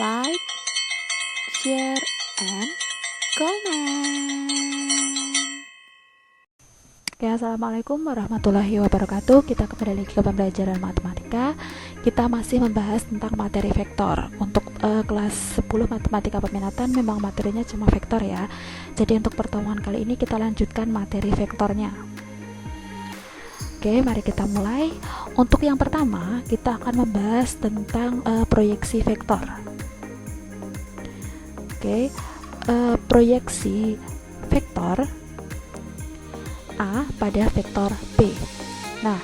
like, share, and comment. Oke, assalamualaikum warahmatullahi wabarakatuh. Kita kembali lagi ke pembelajaran matematika. Kita masih membahas tentang materi vektor. Untuk kelas 10 matematika peminatan memang materinya cuma vektor ya. Jadi untuk pertemuan kali ini kita lanjutkan materi vektornya. Oke, mari kita mulai. Untuk yang pertama, kita akan membahas tentang proyeksi vektor. Oke, proyeksi vektor A pada vektor B. Nah,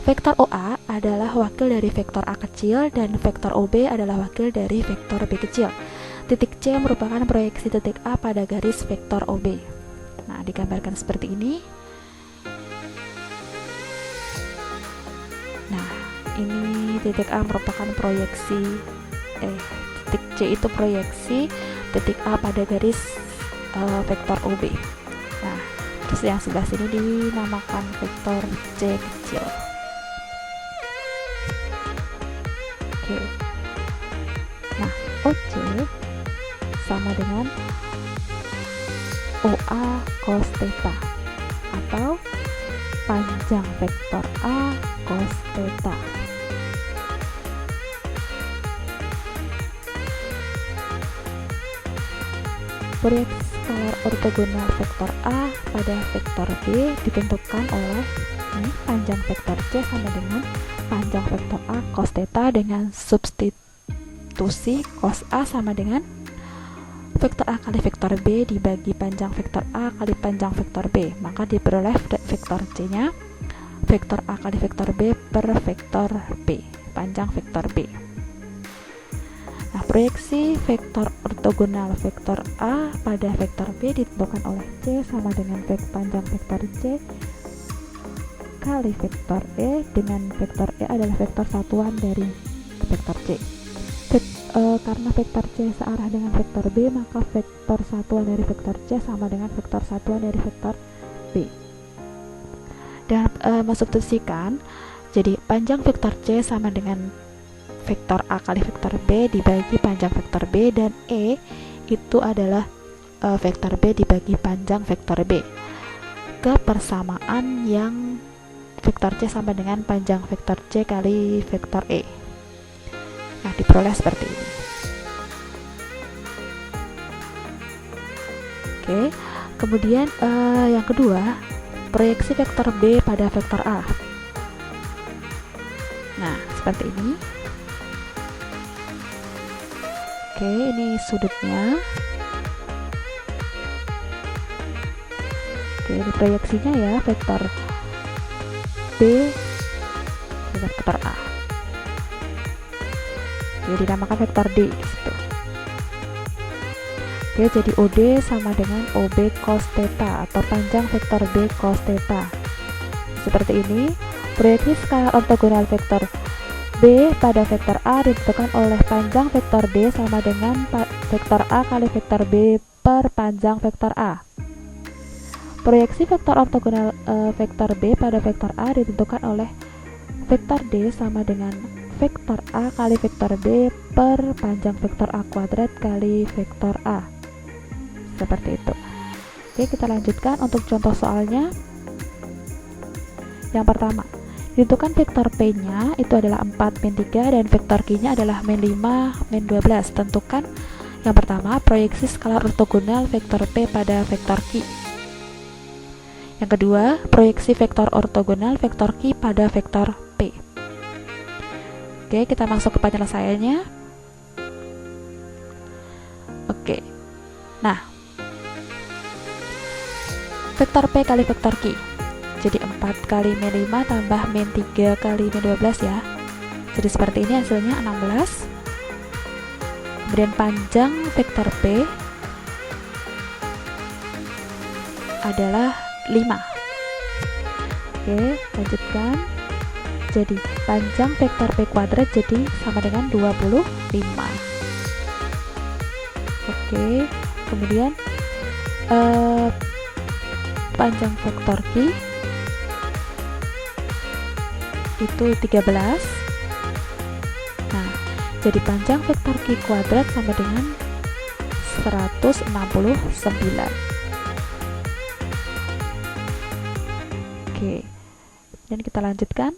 vektor OA adalah wakil dari vektor A kecil dan vektor OB adalah wakil dari vektor B kecil. Titik C merupakan proyeksi titik A pada garis vektor OB. Nah, digambarkan seperti ini. Nah, ini titik A merupakan proyeksi titik C itu proyeksi titik A pada garis vektor OB. Nah, terus yang sebelah sini dinamakan vektor C kecil. Oke. Nah, OC sama dengan OA cos theta atau panjang vektor A cos theta. Proyeksi skalar ortogonal vektor A pada vektor B ditentukan oleh panjang vektor C sama dengan panjang vektor A cos theta dengan substitusi cos A sama dengan vektor A kali vektor B dibagi panjang vektor A kali panjang vektor B, maka diperoleh vektor C-nya vektor A kali vektor B per vektor B, panjang vektor B. Nah, proyeksi vektor ortogonal vektor A pada vektor B ditentukan oleh C sama dengan panjang vektor C kali vektor E, dengan vektor E adalah vektor satuan dari vektor C. Karena vektor C searah dengan vektor B, maka vektor satuan dari vektor C sama dengan vektor satuan dari vektor B. Dan mensubstitusikan, jadi panjang vektor C sama dengan vektor A kali vektor B dibagi panjang vektor B, dan E itu adalah vektor B dibagi panjang vektor B. Kepersamaan yang vektor C sama dengan panjang vektor C kali vektor E. Nah, diperoleh seperti ini. Oke, kemudian yang kedua, proyeksi vektor B pada vektor A. Nah, seperti ini. Oke, ini sudutnya. Oke, ini proyeksinya ya, vektor B dan vektor A. Oke, dinamakan vektor D di situ. Oke, jadi OD sama dengan OB cos theta atau panjang vektor B cos theta. Seperti ini. Proyeksi skalar ortogonal vektor B pada vektor A ditentukan oleh panjang vektor D sama dengan vektor A kali vektor B per panjang vektor A. Proyeksi vektor ortogonal vektor B pada vektor A ditentukan oleh vektor D sama dengan vektor A kali vektor B per panjang vektor A kuadrat kali vektor A. Seperti itu. Oke, kita lanjutkan untuk contoh soalnya. Yang pertama, ditentukan vektor P-nya itu adalah 4 min 3 dan vektor Q-nya adalah min 5 min 12. Tentukan yang pertama proyeksi skalar ortogonal vektor P pada vektor Q. Yang kedua, proyeksi vektor ortogonal vektor Q pada vektor P. Oke, kita masuk ke penyelesaiannya. Oke. Nah, vektor P kali vektor Q. Jadi 4 kali min 5 tambah min 3 kali min 12 ya. Jadi seperti ini hasilnya 16. Kemudian panjang vektor P adalah 5. Oke, lanjutkan. Jadi panjang vektor P kuadrat jadi sama dengan 25. Oke, kemudian panjang vektor Q itu 13. Nah, Jadi panjang vektor Q kuadrat sama dengan 169. Oke, dan kita lanjutkan.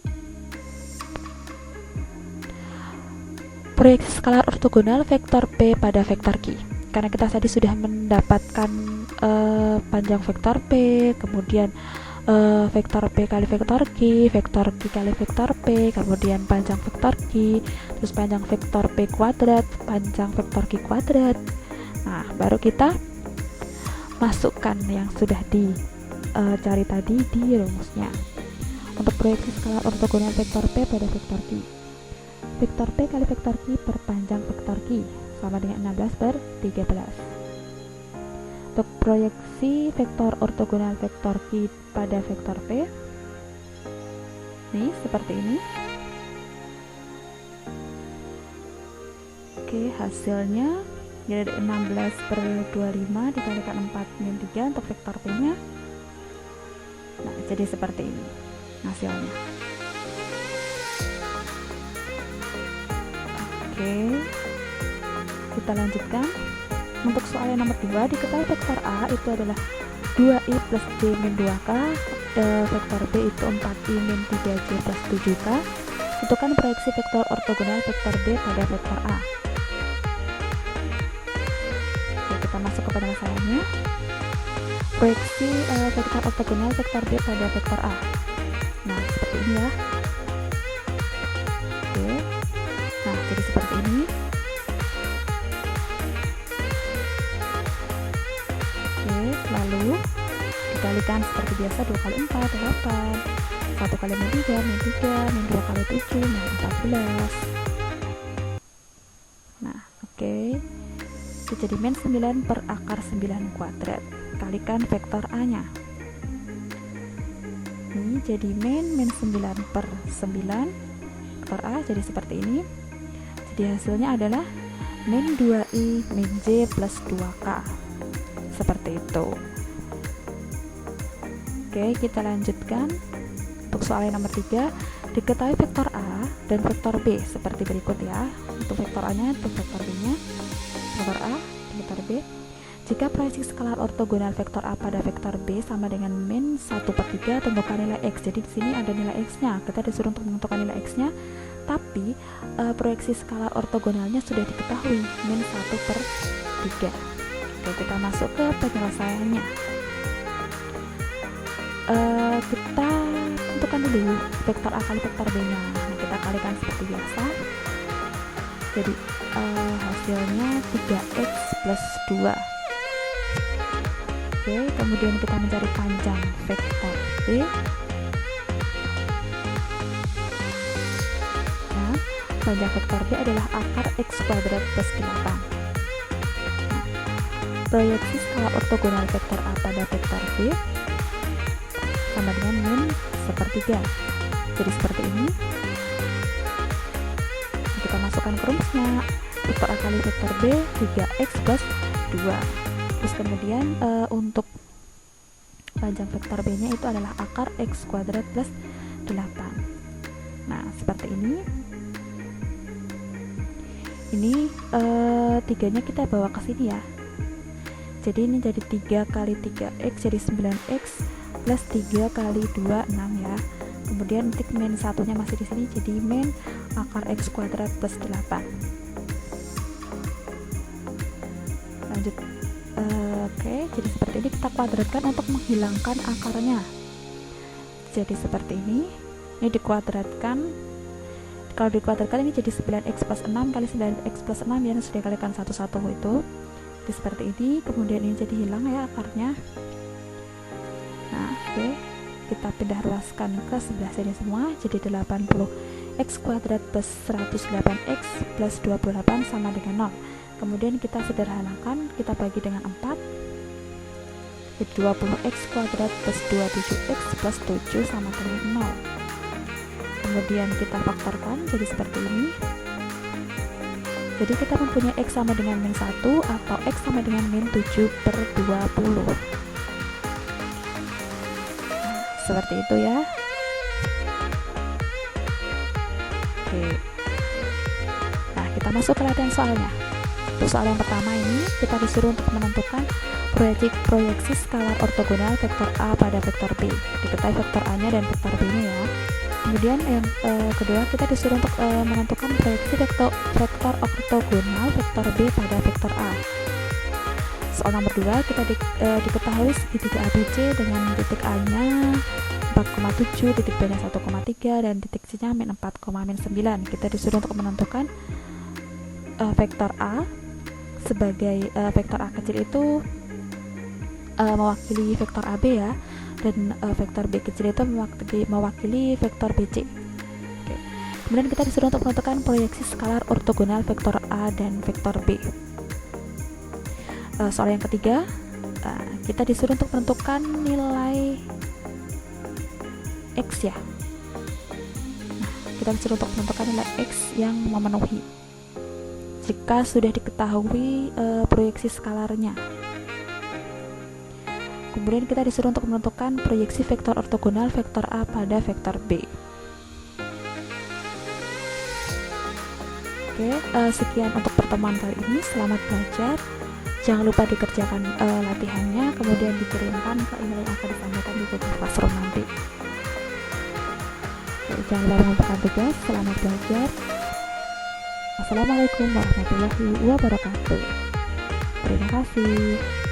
Proyeksi skalar ortogonal vektor P pada vektor Q. Karena kita tadi sudah mendapatkan panjang vektor P, kemudian vektor P kali vektor Q kali vektor P, kemudian panjang vektor Q, terus panjang vektor P kuadrat, panjang vektor Q kuadrat. Nah, baru kita masukkan yang sudah dicari tadi di rumusnya. Untuk proyeksi skalar ortogonal vektor P pada vektor Q. Vektor P kali vektor Q per panjang vektor Q sama dengan 16/13. Untuk proyeksi vektor ortogonal vektor Q pada vektor P, nih seperti ini. Oke, hasilnya jadi 16/25 dikalikan 4-3 untuk vektor P nya. Nah, jadi seperti ini hasilnya. Oke, kita lanjutkan. Untuk soal yang nomor 2, diketahui vektor A itu adalah 2i plus j min 2k, vektor B itu 4i min 3j plus 7k. Tentukan proyeksi vektor ortogonal vektor B pada vektor A. Oke, kita masuk kepada masalahnya. Proyeksi vektor ortogonal vektor B pada vektor A. Nah, seperti ini ya. Oke, nah jadi seperti ini. Lalu dikalikan seperti biasa 2 kali 4, 8, 1 kali min 3, min 2 kali 7, min 14. Nah, oke. Itu jadi min 9 per akar 9 kuadrat. Kalikan vektor A nya. Ini jadi min 9 per 9. Vektor A jadi seperti ini. Jadi hasilnya adalah min 2i min j plus 2k. Seperti itu. Oke, kita lanjutkan. Untuk soal yang nomor 3, diketahui vektor A dan vektor B seperti berikut ya. Untuk vektor A nya, untuk vektor B nya. Vektor A, vektor B. Jika proyeksi skalar ortogonal vektor A pada vektor B sama dengan min 1/3, tentukan nilai X. Jadi di sini ada nilai X nya. Kita disuruh untuk menentukan nilai X nya, tapi proyeksi skalar ortogonalnya sudah diketahui, min 1/3. Oke, kita masuk ke penyelesaiannya. Kita tentukan dulu vektor A kali vektor B nya. Nah, kita kalikan seperti biasa. Jadi hasilnya 3x plus 2. Oke, kemudian kita mencari panjang vektor B. Nah, panjang vektor B adalah akar x kuadrat plus 8. Proyeksi skala ortogonal vektor A pada vektor B sama dengan min 1/3. Jadi seperti ini. Kita masukkan ke rumusnya. Vektor A kali vektor B 3x plus 2. Terus kemudian untuk panjang vektor B nya itu adalah akar x kuadrat plus 8. Nah, seperti ini. Ini 3 nya kita bawa ke sini ya. Jadi ini jadi 3 kali 3x jadi 9x plus 3 kali 2 6 ya. Kemudian titik min 1 nya masih di sini jadi min akar x kuadrat plus 8. Lanjut. Oke, jadi seperti ini kita kuadratkan untuk menghilangkan akarnya. Jadi seperti ini. Ini dikuadratkan. Kalau dikuadratkan ini jadi 9x plus 6 kali 9x plus 6 yang sudah dikalikan 1 itu. Jadi seperti ini, kemudian ini jadi hilang ya akarnya. Nah, oke, kita pindah ruaskan ke sebelah sini semua, jadi 80x kuadrat plus 108x plus 28 sama dengan 0. Kemudian kita sederhanakan, kita bagi dengan 4, jadi 20x kuadrat plus 27x plus 7 sama dengan 0. Kemudian kita faktorkan jadi seperti ini. Jadi kita mempunyai X sama dengan min 1 atau X sama dengan min 7/20. Seperti itu ya. Oke. Nah, kita Masuk ke latihan soalnya. Untuk soal yang pertama ini kita disuruh untuk menentukan proyeksi skalar ortogonal vektor A pada vektor B. Diketahui vektor A-nya dan vektor B-nya ya. Kemudian yang kedua kita disuruh untuk menentukan proyeksi vektor ortogonal vektor B pada vektor A. Soal nomor 2 kita diketahui segitiga ABC dengan titik A-nya 4,7, titik B-nya 1,3 dan titik C-nya min 4, min 9. Kita disuruh untuk menentukan vektor A sebagai vektor A kecil itu mewakili vektor AB ya, dan vektor B kecil itu mewakili vektor BC. Oke. Kemudian kita disuruh untuk menentukan proyeksi skalar ortogonal vektor A dan vektor B. Soal yang ketiga kita disuruh untuk menentukan nilai X ya. Kita disuruh untuk menentukan nilai X yang memenuhi jika sudah diketahui proyeksi skalarnya. Kemudian kita disuruh untuk menentukan proyeksi vektor ortogonal vektor A pada vektor B. Oke, sekian untuk pertemuan kali ini. Selamat belajar. Jangan lupa dikerjakan latihannya, kemudian dikirimkan ke email yang akan disampaikan di Google Classroom nanti. Oke, jangan lupa mengumpulkan tugas. Selamat belajar. Assalamualaikum warahmatullahi wabarakatuh. Terima kasih.